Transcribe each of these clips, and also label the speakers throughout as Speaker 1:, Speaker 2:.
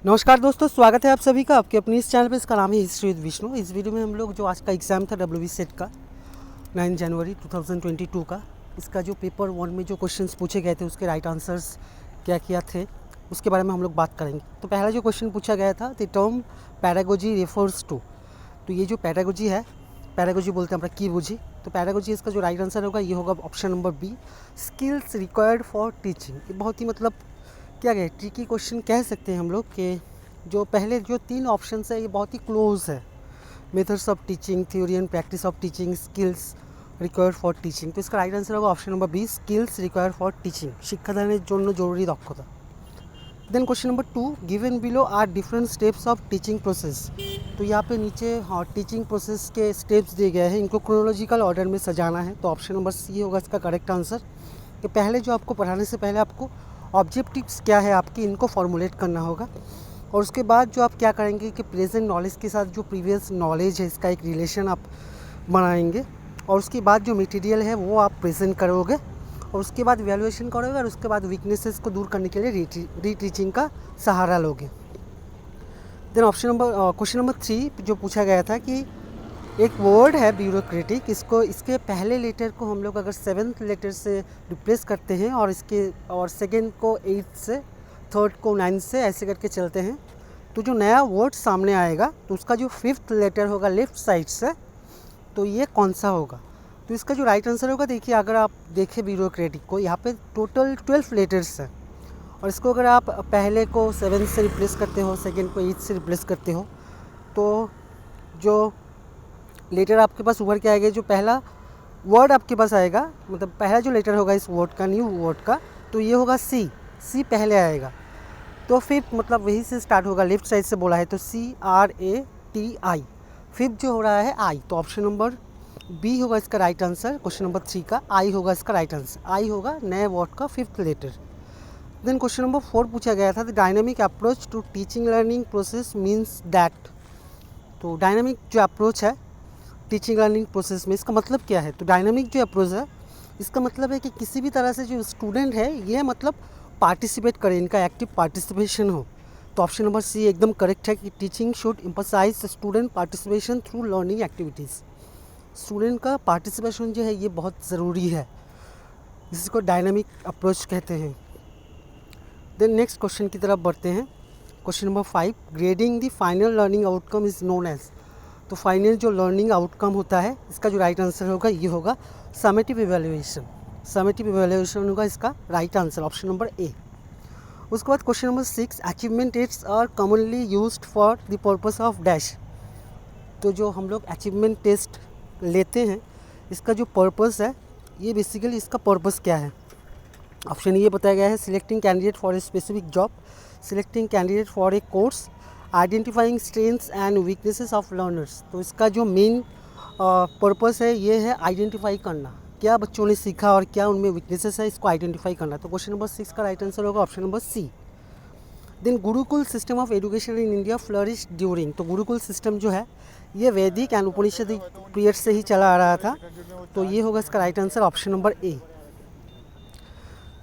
Speaker 1: नमस्कार दोस्तों, स्वागत है आप सभी का आपके अपनी इस चैनल पे। इसका नाम है हिस्ट्री विद विष्णु। इस वीडियो में हम लोग जो आज का एग्ज़ाम था डब्ल्यू सेट का 9 जनवरी 2022 का, इसका जो पेपर 1 में जो क्वेश्चंस पूछे गए थे उसके राइट आंसर्स क्या क्या थे उसके बारे में हम लोग बात करेंगे। तो पहला जो क्वेश्चन पूछा गया था, द टर्म पैरागोजी रेफर्स टू। तो ये जो पैरागोजी है, पैरागोजी बोलते हैं अपना की बुझी, तो पैरागोजी इसका जो राइट आंसर होगा ये होगा option number B, skills required for teaching. ये बहुत ही मतलब क्या कहें, ट्रिकी क्वेश्चन कह सकते हैं हम लोग कि जो पहले जो 3 ऑप्शन है ये बहुत ही क्लोज है। Methods of teaching, theory and practice of teaching, skills required for teaching. तो इसका राइट आंसर होगा option number B, skills required for teaching, শিক্ষাদানের জন্য জরুরি দক্ষতা। Then question number 2, given below are different steps of teaching process. तो यहाँ पे नीचे टीचिंग प्रोसेस के स्टेप्स दिए गए हैं, इनको क्रोनोलॉजिकल ऑर्डर में सजाना है। तो ऑप्शन नंबर सी होगा इसका करेक्ट आंसर, कि पहले जो आपको पढ़ाने से पहले आपको ऑब्जेक्टिव्स क्या है आपकी, इनको फॉर्मुलेट करना होगा। और उसके बाद जो आप क्या करेंगे कि प्रेजेंट नॉलेज के साथ जो प्रीवियस नॉलेज है इसका एक रिलेशन आप बनाएंगे। और उसके बाद जो मटेरियल है वो आप प्रेजेंट करोगे, और उसके बाद वैल्यूएशन करोगे, और उसके बाद वीकनेसेस को दूर करने के लिए रीटीचिंग का सहारा लोगे। देन क्वेश्चन नंबर 3 जो पूछा गया था कि एक वर्ड है ब्यूरोक्रेटिक, इसको इसके पहले लेटर को हम लोग अगर 7th लेटर से रिप्लेस करते हैं और सेकेंड को 8 से, थर्ड को 9 से, ऐसे करके चलते हैं, तो जो नया वर्ड सामने आएगा तो उसका जो 5th लेटर होगा लेफ़्ट साइड से, तो ये कौन सा होगा। तो इसका जो राइट आंसर होगा, देखिए अगर आप देखें ब्यूरोक्रेटिक को, यहाँ पे टोटल 12 लेटर्स हैं, और इसको अगर आप पहले को 7 से रिप्लेस करते हो, सेकेंड को 8 से रिप्लेस करते हो, तो जो लेटर आपके पास उभर के आएगा, जो पहला वर्ड आपके पास आएगा, मतलब पहला जो लेटर होगा इस वर्ड का, न्यू वर्ड का, तो ये होगा सी पहले आएगा। तो फिफ्थ मतलब वहीं से स्टार्ट होगा, लेफ्ट साइड से बोला है तो CRATI, फिफ्थ जो हो रहा है आई। तो ऑप्शन नंबर बी होगा इसका राइट आंसर, क्वेश्चन नंबर 3 का आई होगा इसका राइट आंसर। आई होगा नए वर्ड का 5th letter. Then question number 4 पूछा गया था, the dynamic approach to teaching learning process means that. तो डायनामिक जो अप्रोच है टीचिंग लर्निंग प्रोसेस में, इसका मतलब क्या है। तो डायनामिक जो अप्रोच है इसका मतलब है कि किसी भी तरह से जो स्टूडेंट है ये मतलब पार्टिसिपेट करे, इनका एक्टिव पार्टिसिपेशन हो। तो ऑप्शन नंबर सी एकदम करेक्ट है कि teaching should emphasise student participation through learning activities. Student का पार्टिसिपेशन जो है ये बहुत ज़रूरी है, जिसको डायनामिक अप्रोच कहते हैं। देन नेक्स्ट क्वेश्चन की तरफ बढ़ते हैं। Question number 5, grading the final learning outcome is known as. तो फाइनल जो लर्निंग आउटकम होता है इसका जो राइट आंसर होगा ये होगा समेटिव इवैल्यूएशन। समेटिव इवैल्यूएशन होगा इसका right answer, option number A. उसके बाद question number 6, achievement test are commonly used for the purpose of dash. तो जो हम लोग अचीवमेंट टेस्ट लेते हैं इसका जो पर्पस है, ये बेसिकली इसका पर्पस क्या है। ऑप्शन ये बताया गया है, selecting candidate for a specific job, selecting candidate for a course, identifying strengths and weaknesses of learners. तो इसका जो मेन पर्पस है ये है आइडेंटिफाई करना, क्या बच्चों ने सीखा और क्या उनमें वीकनेसेस है, इसको आइडेंटिफाई करना। तो क्वेश्चन नंबर 6 का राइट आंसर होगा option number C. Then gurukul system of education in India flourish during. तो गुरुकुल सिस्टम जो है ये वैदिक एंड उपनिषदिक पीरियड से ही चला आ रहा था, तो ये होगा इसका right answer, option number A.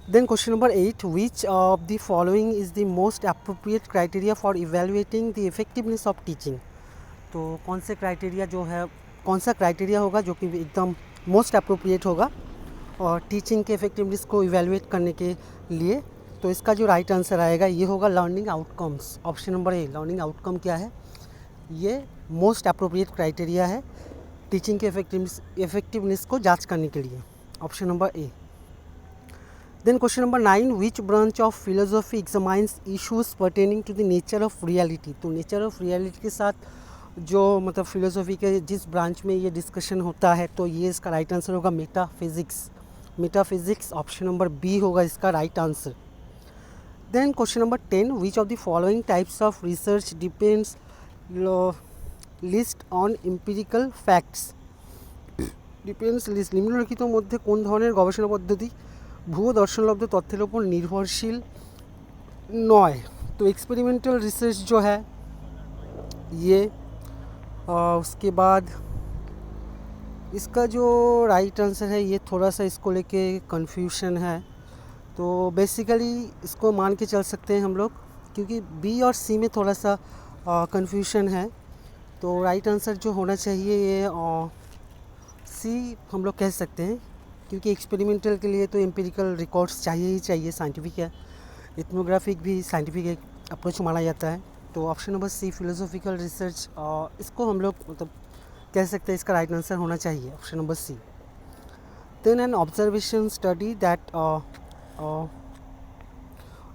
Speaker 1: Then question number 8, which of the following is the most appropriate criteria for evaluating the effectiveness of teaching। तो कौन से क्राइटेरिया जो है, कौन सा क्राइटेरिया होगा जो कि एकदम मोस्ट अप्रोप्रिएट होगा और टीचिंग के इफेक्टिवनेस को इवेलुएट करने के लिए। तो इसका जो राइट आंसर आएगा ये होगा लर्निंग आउटकम्स, ऑप्शन नंबर ए। लर्निंग आउटकम क्या है, ये मोस्ट अप्रोप्रिएट क्राइटेरिया है टीचिंग के इफेक्टिवनेस को जांच करने के लिए, option number A. Then question number 9, which branch of philosophy examines issues pertaining to the nature of reality। तो nature of reality के साथ जो मतलब फिलोसॉफी के जिस ब्रांच में ये डिस्कशन होता है, तो ये इसका राइट आंसर होगा metaphysics. Metaphysics option number B होगा इसका right answer. Then question number 10, which of the following types of research depends least on empirical facts. Depends least निम्नलिখিত মধ্যে কোন ধরনের গবেষণা পদ্ধতি ভুয়ো দর্শনলব্ধ তথ্যের ওপর निर्भरशील नॉय। तो एक्सपेरिमेंटल रिसर्च जो है ये, उसके बाद इसका जो राइट आंसर है ये थोड़ा सा इसको लेके कन्फ्यूशन है। तो बेसिकली इसको मान के चल सकते हैं हम लोग क्योंकि बी और सी में थोड़ा सा कन्फ्यूजन है। तो राइट आंसर जो होना चाहिए ये सी हम लोग कह सकते हैं, क्योंकि एक्सपेरिमेंटल के लिए तो एम्पिरिकल रिकॉर्ड्स चाहिए ही चाहिए, साइंटिफिक है, इथनोग्राफिक भी साइंटिफिक एक अप्रोच माना जाता है। तो option number C philosophical research, इसको हम लोग मतलब कह सकते हैं इसका राइट आंसर होना चाहिए option number C. Then an observation study that,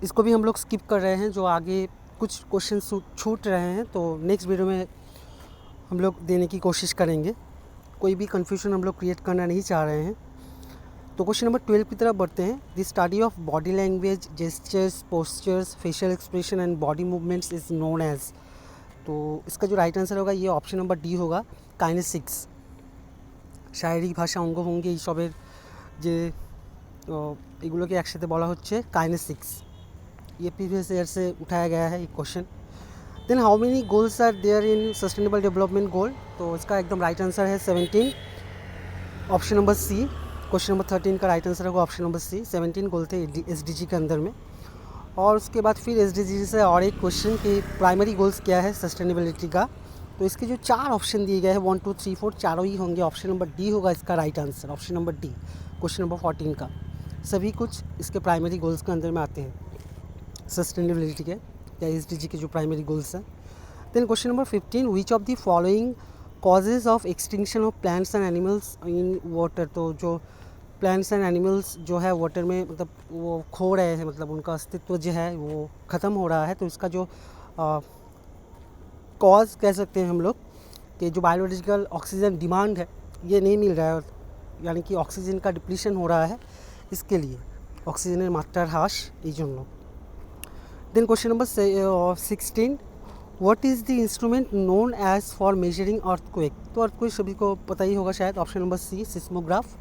Speaker 1: इसको भी हम लोग स्किप कर रहे हैं, जो आगे कुछ क्वेश्चन छूट रहे हैं, तो नेक्स्ट वीडियो में हम लोग देने की कोशिश करेंगे। कोई भी कन्फ्यूजन हम लोग क्रिएट करना नहीं चाह रहे हैं। तो क्वेश्चन नंबर 12 की तरफ बढ़ते हैं। The study of body language, gestures, postures, facial expression and body movements is known as. तो इसका जो राइट आंसर होगा ये ऑप्शन नंबर डी होगा, काइनेसिक्स। শারীরিক ভাষা অঙ্গভঙ্গি এইসবের যে এগুলোকে একসাথে বলা হচ্ছে কাইনেসিক্স। ये प्रीवियस ईयर से उठाया गया है ये question. Then how many goals are there in sustainable development goal, तो इसका एकदम राइट आंसर है 17, option number C. Question number 13 का राइट आंसर होगा ऑप्शन नंबर सी। 17 गोल थे SDG के अंदर में। और उसके बाद फिर SDG से और एक क्वेश्चन कि प्राइमरी गोल्स क्या है सस्टेनेबिलिटी का। तो इसके जो 4 ऑप्शन दिए गए हैं 1 2 3 4 चारों ही होंगे, ऑप्शन नंबर डी होगा इसका right answer, option number D. Question number 14 का सभी कुछ इसके प्राइमरी गोल्स के अंदर में आते हैं, सस्टेनेबिलिटी के या SDG के जो प्राइमरी गोल्स हैं। Then question number 15, which of the following causes of extinction of plants and animals in water. तो जो प्लांट्स एंड एनिमल्स जो है वाटर में मतलब वो खो रहे हैं, मतलब उनका अस्तित्व जो है वो ख़त्म हो रहा है, तो इसका जो कॉज कह सकते हैं हम लोग कि जो बायोलॉजिकल ऑक्सीजन डिमांड है ये नहीं मिल रहा है, यानी कि ऑक्सीजन का डिप्लीशन हो रहा है, इसके लिए ऑक्सीजन मात्रार ह्रास এই জন্য। Then question number 16, what is the instrument known as for measuring earthquake. तो अर्थक्वेक सभी को पता ही होगा शायद, option number C seismograph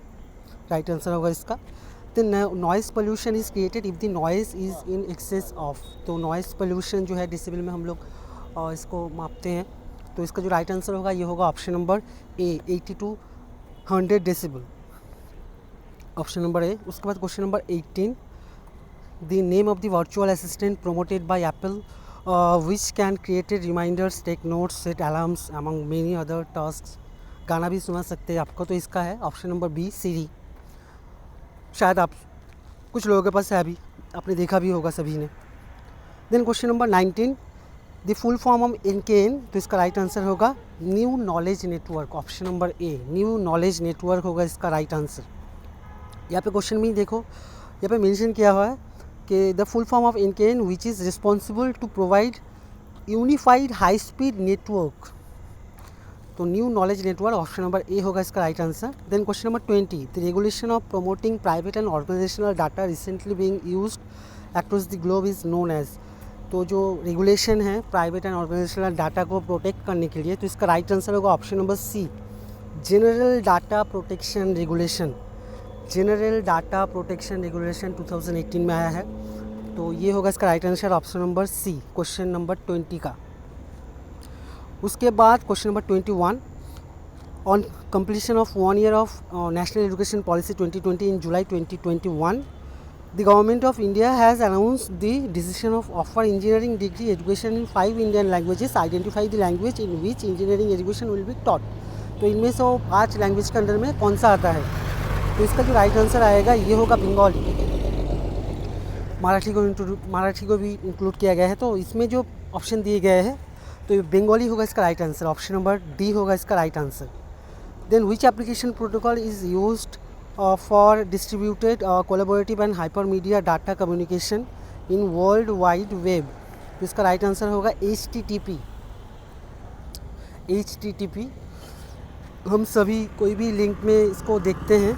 Speaker 1: right answer होगा इसका। Then noise pollution is created if the noise is in excess of. तो नॉइज़ पोल्यूशन जो है डेसिबल में हम लोग इसको मापते हैं, तो इसका जो राइट आंसर होगा ये होगा option number A 80 to 100 decibel, option number A. उसके बाद question number 18, the name of the virtual assistant promoted by Apple which can created reminders, take notes, set alarms among many other tasks. गाना भी सुना सकते हैं आपको, तो इसका है ऑप्शन नंबर बी सीरी। शायद आप कुछ लोगों के पास है, अभी आपने देखा भी होगा सभी ने। Then question number 19, the full form of NKN, तो इसका राइट आंसर होगा new knowledge network, option number A new knowledge network होगा इसका राइट आंसर। यहाँ पे क्वेश्चन में देखो, यहाँ पे मेंशन किया हुआ है कि the full form of NKN which is responsible to provide unified high speed network. तो new knowledge network option number A होगा इसका right answer. Then question number 20, the regulation of promoting private and organisational data recently being used across the globe is known as. तो जो regulation है private and organisational data को protect करने के लिए, तो इसका राइट आंसर होगा ऑप्शन नंबर सी general data protection regulation. General data protection regulation 2018 में आया है, तो ये होगा इसका right answer option number C, question number 20 का। उसके बाद question number 21, on completion of 1 year of national education policy 2020 in July 2021, the government of India has announced the decision of offer engineering degree education in 5 Indian languages. Identify the language in which engineering education will be taught. तो इनमें से 5 language के अंदर में कौन सा आता है, तो इसका जो राइट आंसर आएगा ये होगा बंगाली। मराठी को भी इंक्लूड किया गया है, तो इसमें जो ऑप्शन दिए गए हैं तो बंगाली होगा इसका right answer, option number D होगा इसका right answer. Then which application protocol is used for distributed collaborative and hypermedia data communication in world wide web। तो इसका राइट आंसर होगा HTTP। हम सभी कोई भी लिंक में इसको देखते हैं,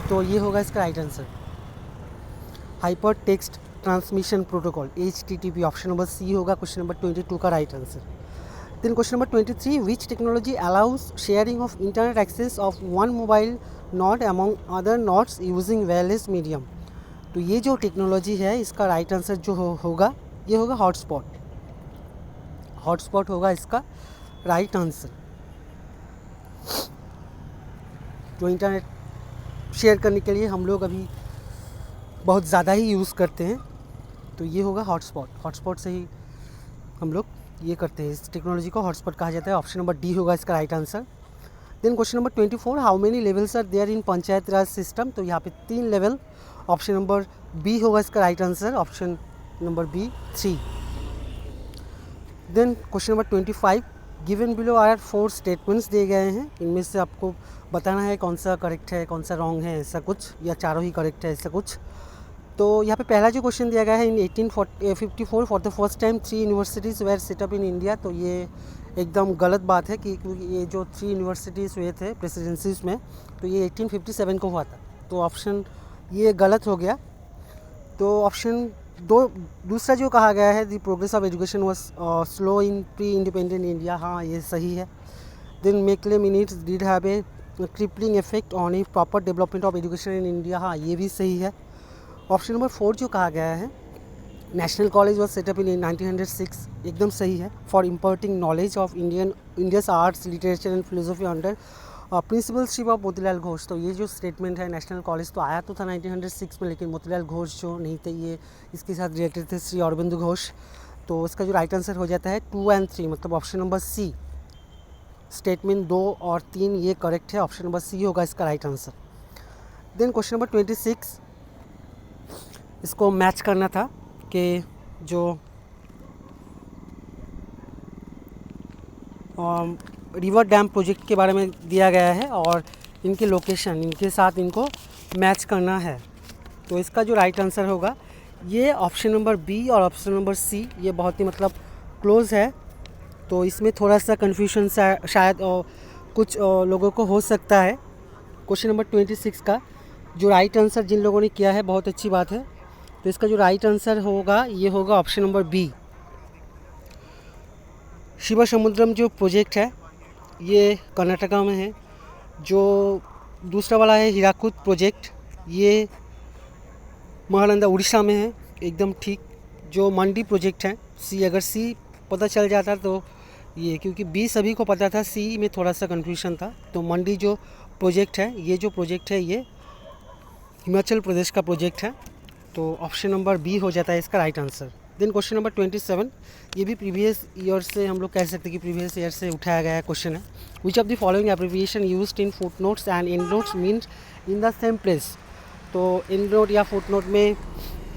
Speaker 1: तो ये होगा इसका right answer, hyper text transmission protocol HTTP, option number C होगा क्वेश्चन नंबर 22 का right answer. Then question number 23, which technology allows sharing of internet access of one mobile node among other nodes using wireless medium. तो ये जो technology है इसका right answer जो होगा ये होगा हॉटस्पॉट। हॉटस्पॉट होगा इसका राइट आंसर, जो इंटरनेट शेयर करने के लिए हम लोग अभी बहुत ज़्यादा ही यूज़ करते हैं, तो ये होगा हॉटस्पॉट। हॉटस्पॉट से ही हम लोग ये करते हैं, इस टेक्नोलॉजी को हॉटस्पॉट कहा जाता है। ऑप्शन नंबर डी होगा इसका right answer. Then question number 24, how many levels are there in panchayat raj system? तो यहाँ पे 3 लेवल, ऑप्शन नंबर बी होगा इसका right answer, option number B 3। Then question number 25, given below are 4 statements दिए गए हैं, इनमें से आपको बताना है कौन सा करेक्ट है कौन सा रॉन्ग है, ऐसा कुछ, या चारों ही करेक्ट है, ऐसा कुछ। तो यहाँ पे पहला जो क्वेश्चन दिया गया है, in 1854 for the first time 3 universities were set up in India. तो ये एकदम गलत बात है कि क्योंकि ये जो 3 यूनिवर्सिटीज़ हुए थे प्रेसिडेंसीज में, तो ये 1857 को हुआ था। तो ऑप्शन ये गलत हो गया। तो ऑप्शन दूसरा जो कहा गया है, the progress of education was slow in pre independent India, हाँ ये सही है। Then Macaulay minutes did have a crippling effect on a proper development of education in India, हाँ ये भी सही है। ऑप्शन नंबर 4 जो कहा गया है, नेशनल कॉलेज वॉज सेटअप इन 1906, एकदम सही है, for imparting knowledge of Indians arts literature and philosophy under principalship of Motilal Ghosh. तो ये जो स्टेटमेंट है, नेशनल कॉलेज तो आया तो था 1906 में, लेकिन मोतीलाल घोष जो नहीं थे, ये इसके साथ रिलेटेड थे, श्री अरविंद घोष। तो इसका जो राइट आंसर हो जाता है 2 और 3, मतलब ऑप्शन नंबर सी, स्टेटमेंट 2 और 3 ये करेक्ट है, ऑप्शन नंबर सी होगा इसका right answer. Then question number 26, इसको मैच करना था कि जो रिवर डैम प्रोजेक्ट के बारे में दिया गया है और इनके लोकेशन, इनके साथ इनको मैच करना है। तो इसका जो राइट आंसर होगा, ये ऑप्शन नंबर बी और ऑप्शन नंबर सी, ये बहुत ही मतलब क्लोज है। तो इसमें थोड़ा सा कन्फ्यूजन शायद कुछ लोगों को हो सकता है। क्वेश्चन नंबर 26 का जो राइट आंसर जिन लोगों ने किया है, बहुत अच्छी बात है। तो इसका जो राइट आंसर होगा, ये होगा ऑप्शन नंबर बी, शिवा समुद्रम जो प्रोजेक्ट है ये कर्नाटका में है। जो दूसरा वाला है हीराकुद प्रोजेक्ट, ये महानंदा उड़ीसा में है, एकदम ठीक। जो मंडी प्रोजेक्ट है सी, अगर सी पता चल जाता तो ये, क्योंकि बी सभी को पता था, सी में थोड़ा सा कन्फ्यूजन था। तो मंडी जो प्रोजेक्ट है, ये जो प्रोजेक्ट है ये हिमाचल प्रदेश का प्रोजेक्ट है। तो ऑप्शन नंबर बी हो जाता है इसका right answer. Then question number 27, ये भी प्रीवियस ईयर से हम लोग कह सकते हैं कि प्रीवियस ईयर से उठाया गया क्वेश्चन है। विच of the following abbreviation used in foot notes and and notes means in the same place? तो एंड नोट या फुट नोट में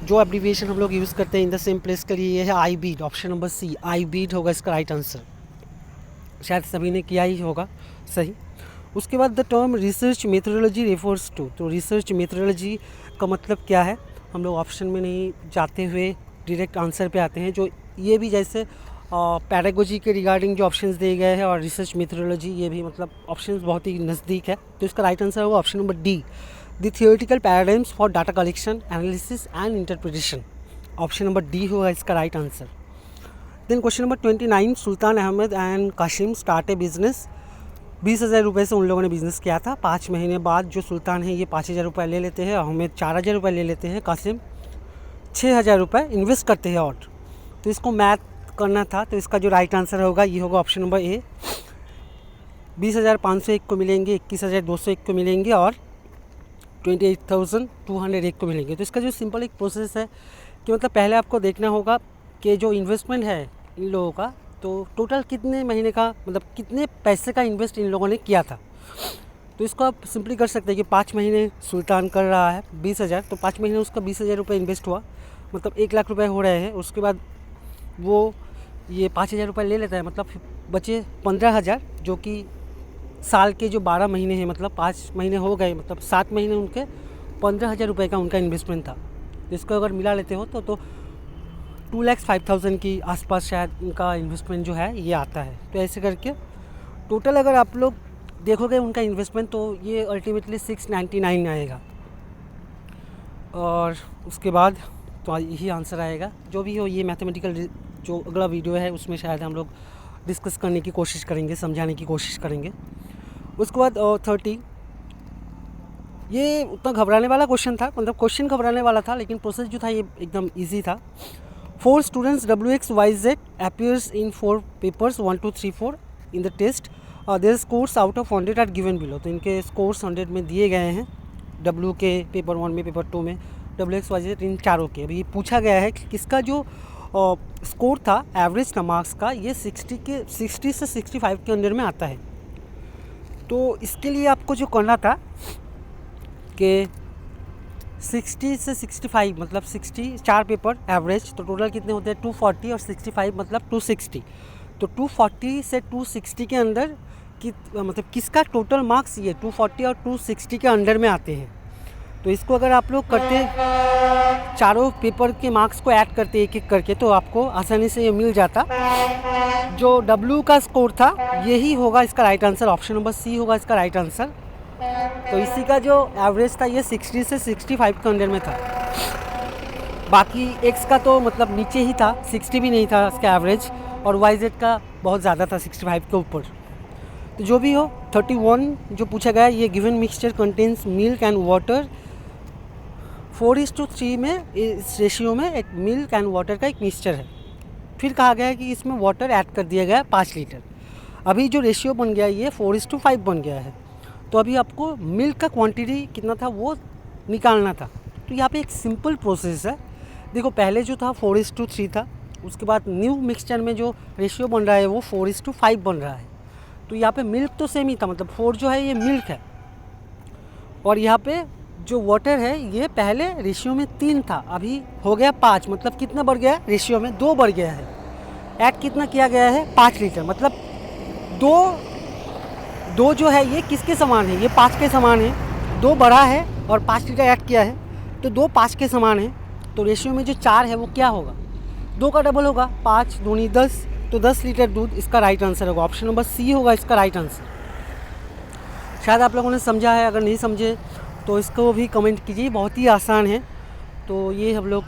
Speaker 1: जो एब्रिविएशन हम लोग यूज़ करते हैं इन द सेम प्लेस के लिए, ये है आई बीड, ऑप्शन नंबर सी, आई बीड होगा इसका राइट आंसर। शायद सभी ने किया ही होगा सही। उसके बाद the term research methodology refers to, तो रिसर्च मेथोडोलॉजी का मतलब क्या है, हम लोग ऑप्शन में नहीं जाते हुए डायरेक्ट आंसर पे आते हैं। जो ये भी जैसे पैडागोजी के रिगार्डिंग जो ऑप्शंस दिए गए हैं और रिसर्च मेथोडोलॉजी, ये भी मतलब ऑप्शंस बहुत ही नज़दीक है। तो इसका राइट आंसर होगा option number D, the theoretical paradigms for data collection analysis and interpretation, option number D होगा इसका right answer. Then question number 29, Sultan Ahmed and Qasim start a business, 20,000 रुपये से उन लोगों ने बिज़नेस किया था। 5 महीने बाद जो सुल्तान है ये 5,000 रुपये ले लेते हैं, अहमद 4,000 रुपये ले लेते हैं, कासिम 6,000 रुपये इन्वेस्ट करते हैं। और तो इसको मैथ करना था, तो इसका जो राइट आंसर होगा ये होगा ऑप्शन नंबर ए, 20,501 को मिलेंगे, 21,201 को मिलेंगे और 28,201 को मिलेंगे। तो इसका जो सिंपल एक प्रोसेस है कि मतलब पहले आपको देखना होगा कि जो इन्वेस्टमेंट है इन लोगों का, तो टोटल कितने महीने का, मतलब कितने पैसे का इन्वेस्ट इन लोगों ने किया था। तो इसको आप सिंपली कर सकते हैं कि 5 महीने सुल्तान कर रहा है 20,000, तो 5 महीने उसका 20,000 रुपये इन्वेस्ट हुआ, मतलब 1,00,000 रुपये हो रहे हैं। उसके बाद वो ये 5,000 रुपये ले लेता है, मतलब बचे 15,000, जो कि साल के जो 12 महीने हैं, मतलब 5 महीने हो गए, मतलब 7 महीने उनके 15,000 रुपये का उनका इन्वेस्टमेंट था। तो इसको अगर मिला लेते हो तो 2,05,000 की आसपास शायद उनका इन्वेस्टमेंट जो है ये आता है। तो ऐसे करके टोटल अगर आप लोग देखोगे उनका इन्वेस्टमेंट, तो ये अल्टीमेटली 699 आएगा। और उसके बाद तो यही आंसर आएगा। जो भी हो, ये मैथमेटिकल जो अगला वीडियो है उसमें शायद हम लोग डिस्कस करने की कोशिश करेंगे, समझाने की कोशिश करेंगे। उसके बाद 30, ये उतना घबराने वाला क्वेश्चन था, मतलब क्वेश्चन घबराने वाला था, लेकिन प्रोसेस जो था ये एकदम ईजी था। 4 students WXYZ appears in 4 papers 1, 2, 3, 4 in the test. Their scores out of 100 are given below. तो इनके स्कोर्स 100 में दिए गए हैं, W के पेपर 1 में, पेपर 2 में, WXYZ इन चारों के। अभी पूछा गया है कि किसका जो स्कोर था, एवरेज था मार्क्स का, ये 60 से 65 के अंदर में आता है। तो इसके लिए आपको जो करना था कि 60 से 65 मतलब 60 4 पेपर एवरेज, तो टोटल कितने होते हैं 240 और 65 मतलब 260। तो 240 से 260 के अंदर मतलब किसका टोटल मार्क्स ये 240 और 260 के अंदर में आते हैं। तो इसको अगर आप लोग करते चारों पेपर के मार्क्स को ऐड करते एक एक करके तो आपको आसानी से ये मिल जाता। जो W का स्कोर था यही होगा इसका right answer, option number C होगा इसका राइट आंसर। तो इसी का जो एवरेज था ये 60 से 65 के अंदर में था। बाकी X का तो मतलब नीचे ही था, 60 भी नहीं था इसका एवरेज, और YZ का बहुत ज़्यादा था 65 के ऊपर। तो जो भी हो 31 जो पूछा गया, ये given mixture contains milk and water 4:3 में, इस रेशियो में एक मिल्क एंड वाटर का एक मिक्सचर है। फिर कहा गया है कि इसमें वाटर ऐड कर दिया गया है 5 लीटर। अभी जो रेशियो बन गया ये 4:5 बन गया है। तो अभी आपको मिल्क का क्वांटिटी कितना था वो निकालना था। तो यहाँ पे एक सिंपल प्रोसेस है। देखो पहले जो था 4:3 था, उसके बाद न्यू मिक्सचर में जो रेशियो बन रहा है वो 4:5 बन रहा है। तो यहाँ पे मिल्क तो सेम ही था, मतलब 4 जो है ये मिल्क है, और यहाँ पे जो वाटर है ये पहले रेशियो में 3 था, अभी हो गया 5, मतलब कितना बढ़ गया रेशियो में 2 बढ़ गया है। ऐड कितना किया गया है 5 लीटर, मतलब दो जो है ये किसके समान है, ये 5 के समान है। 2 बढ़ा है और 5 लीटर ऐड किया है, तो 2 5 के समान है। तो रेशियो में जो 4 है वो क्या होगा, 2 का डबल होगा, 5 दूनी 10, तो 10 लीटर दूध इसका राइट आंसर होगा, ऑप्शन नंबर सी होगा इसका राइट आंसर। शायद आप लोगों ने समझा है, अगर नहीं समझे तो इसको भी कमेंट कीजिए, बहुत ही आसान है। तो ये हम लोग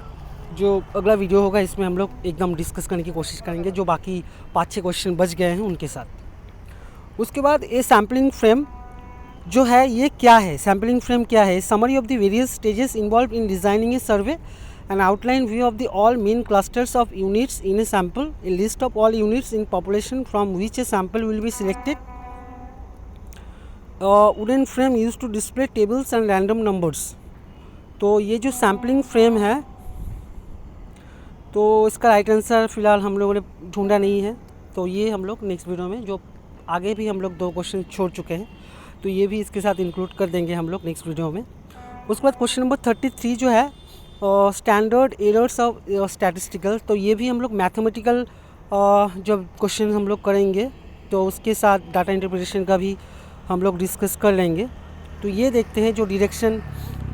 Speaker 1: जो अगला वीडियो होगा इसमें हम लोग एकदम डिस्कस करने की कोशिश करेंगे, जो बाकी 5-6 क्वेश्चन बच गए हैं उनके साथ। उसके बाद ये सैम्पलिंग फ्रेम जो है ये क्या है, सैम्पलिंग फ्रेम क्या है, summary of the various stages involve in designing A survey, an outline view of the all main clusters of units in a sample, a list of all units in population from which a sample will be selected, wooden frame used to display tables and random numbers। तो ये जो sampling frame है तो इसका right answer फ़िलहाल हम लोगों ने ढूंढा नहीं है, तो ये हम लोग नेक्स्ट वीडियो में, जो आगे भी हम लोग 2 क्वेश्चन छोड़ चुके हैं तो ये भी इसके साथ इंक्लूड कर देंगे हम लोग नेक्स्ट वीडियो में। उसके बाद क्वेश्चन नंबर 33 जो है स्टैंडर्ड एरर्स ऑफ स्टैटिस्टिकल, तो ये भी हम लोग मैथमेटिकल जब क्वेश्चन हम लोग करेंगे तो उसके साथ डाटा इंटरप्रिटेशन का भी हम लोग डिस्कस कर लेंगे। तो ये देखते हैं जो डायरेक्शन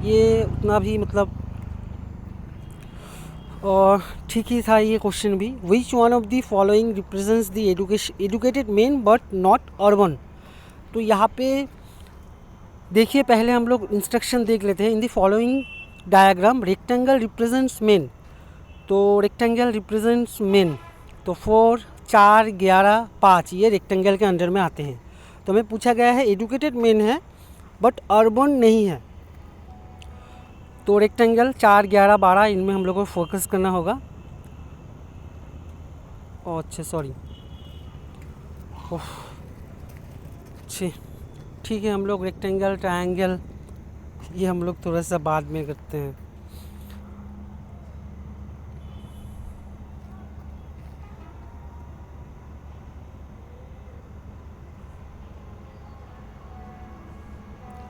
Speaker 1: ये उतना भी मतलब ठीक ही था ये क्वेश्चन भी। Which one of the following represents the educated men but not urban. तो यहाँ पे देखिए पहले हम लोग इंस्ट्रक्शन देख लेते हैं। In the following diagram rectangle represents main, तो रेक्टेंगल रिप्रेजेंट्स मेन, तो 4, 4, 11, 5 ये रेक्टेंगल के अंडर में आते हैं। तो हमें पूछा गया है एजुकेटेड मेन है बट अर्बन नहीं है, तो रेक्टेंगल 4, 11, 12 इनमें हम लोग को फोकस करना होगा। अच्छा सॉरी, ठीक है, हम लोग रेक्टेंगल ट्रायंगल ये हम लोग थोड़ा सा बाद में करते हैं।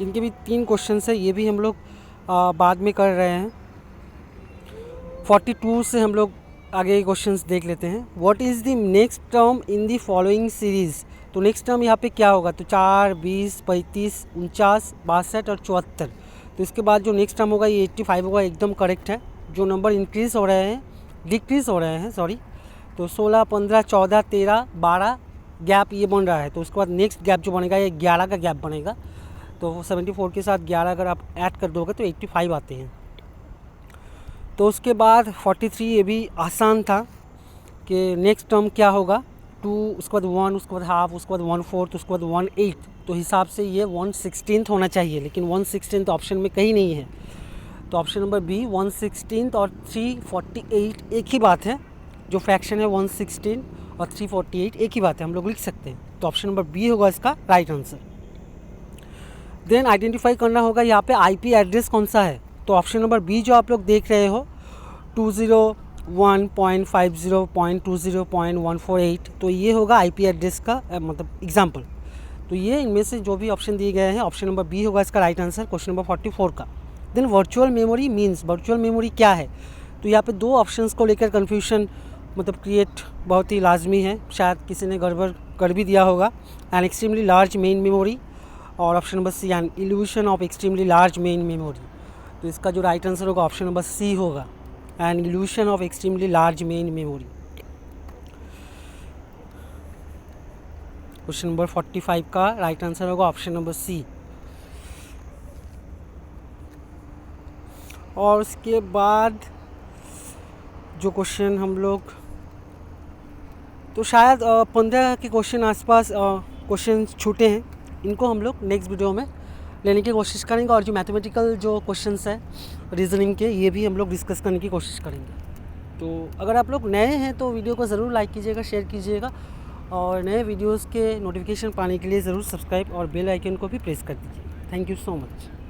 Speaker 1: इनके भी 3 क्वेश्चन है, ये भी हम लोग बाद में कर रहे हैं। 42 से हम लोग आगे क्वेश्चंस देख लेते हैं। What is the next term in the following series. तो नेक्स्ट टर्म यहाँ पे क्या होगा, तो 4, 20, 35, 49, 62 और 74। तो इसके बाद जो नेक्स्ट टर्म होगा ये 85 होगा, एकदम करेक्ट है। जो नंबर इंक्रीज़ हो रहे हैं डिक्रीज़ हो रहे हैं सॉरी, तो 16, 15, 14, 13, 12 गैप ये बन रहा है। तो उसके बाद नेक्स्ट गैप जो बनेगा ये 11 का गैप बनेगा। तो 74 के साथ 11 अगर आप ऐड कर दोगे तो 85 आते हैं। तो उसके बाद 43 ये भी आसान था कि नेक्स्ट टर्म क्या होगा, 2, उसके बाद 1, उसके बाद हाफ, उसके बाद 1/4, उसके बाद 1/8। तो हिसाब से ये 1/16 होना चाहिए, लेकिन 1/16 ऑप्शन में कहीं नहीं है। तो ऑप्शन नंबर बी 1/16 और 348 एक ही बात है। जो फ्रैक्शन है 1/16 और 348 एक ही बात है, हम लोग लिख सकते हैं। तो ऑप्शन नंबर बी होगा इसका राइट आंसर। देन आइडेंटिफाई करना होगा यहाँ पे आईपी एड्रेस कौन सा है। तो ऑप्शन नंबर बी जो आप लोग देख रहे हो 20 1.50.20.148, तो ये होगा आईपी एड्रेस का मतलब एग्जांपल। तो ये इनमें से जो भी ऑप्शन दिए गए हैं, ऑप्शन नंबर बी होगा इसका राइट आंसर क्वेश्चन नंबर 44 का। Then virtual memory means, virtual memory क्या है? तो यहाँ पे दो ऑप्शंस को लेकर कन्फ्यूजन मतलब क्रिएट बहुत ही लाजमी है, शायद किसी ने गड़बड़ कर भी दिया होगा। An extremely large main memory और option number C an illusion of extremely large main memory. तो इसका जो राइट आंसर होगा ऑप्शन नंबर सी होगा, an illusion of extremely large main memory. Question number 45 का राइट आंसर होगा option number C. और उसके बाद जो क्वेश्चन हम लोग, तो शायद 15 के क्वेश्चन आसपास क्वेश्चन छूटे हैं, इनको हम लोग नेक्स्ट वीडियो में लेने की कोशिश करेंगे। और जो मैथमेटिकल जो क्वेश्चंस हैं रीजनिंग के, ये भी हम लोग डिस्कस करने की कोशिश करेंगे। तो अगर आप लोग नए हैं तो वीडियो को ज़रूर लाइक कीजिएगा, शेयर कीजिएगा, और नए वीडियोस के नोटिफिकेशन पाने के लिए ज़रूर सब्सक्राइब और बेल आइकन को भी प्रेस कर दीजिए। Thank you so much.